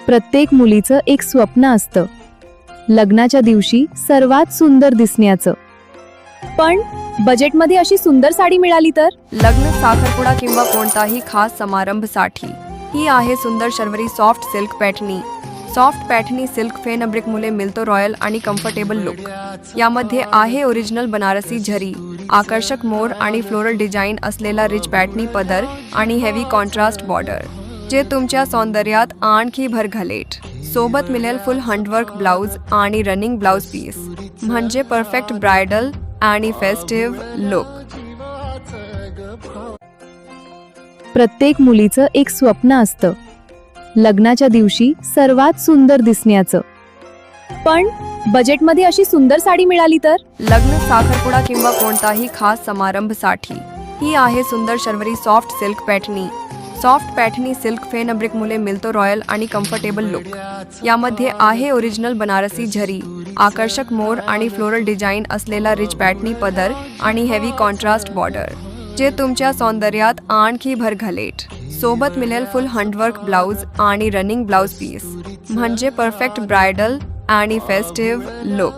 प्रत्येक मुलीचं एक स्वप्न असतं, लग्नाच्या दिवशी सर्वात सुंदर दिसण्याचं. पण बजेटमध्ये अशी सुंदर साडी मिळाली तर? लग्न, साखरपुडा किंवा कोणताही खास समारंभसाठी ही आहे सुंदर शर्वरी सॉफ्ट सिल्क पॅटर्नी. सॉफ्ट पॅटर्नी सिल्क फॅब्रिक मुले मिळतो रॉयल आणि कम्फर्टेबल लुक. यामध्ये आहे ओरिजिनल बनारसी झरी, आकर्षक मोर आणि फ्लोरल डिझाईन असलेला रिच पॅटर्नी पदर आणि हेवी कॉन्ट्रास्ट बॉर्डर, जे तुमच्या सौंदर्यात आणखी भर घालेल. सोबत मिळेल फुल हँडवर्क ब्लाउज आणि रनिंग ब्लाउज पीस, म्हणजे परफेक्ट ब्रायडल आणि फेस्टिव्ह लुक. प्रत्येक मुलीचं एक स्वप्न असतं, लग्नाच्या दिवशी सर्वात सुंदर दिसण्याचं. पण बजेटमध्ये अशी सुंदर साडी मिळाली तर? लग्न, साखरपुडा किंवा कोणताही खास समारंभसाठी ही आहे सुंदर शर्वरी सॉफ्ट सिल्क पॅटर्नी. सॉफ्ट पॅटर्नी सिल्क फॅब्रिक मुले मिळतो रॉयल आणि कम्फर्टेबल लुक. यामध्ये आहे ओरिजिनल बनारसी झरी, आकर्षक मोर आणि फ्लोरल डिझाईन असलेला रिच पॅटर्नी पदर आणि हेवी कॉन्ट्रास्ट बॉर्डर, जे तुमच्या सौंदर्यात आणखी भर घालेल. सोबत मिळेल फुल हँडवर्क ब्लाउज आणि रनिंग ब्लाउज पीस, म्हणजे परफेक्ट ब्रायडल आणि फेस्टिव्ह लुक.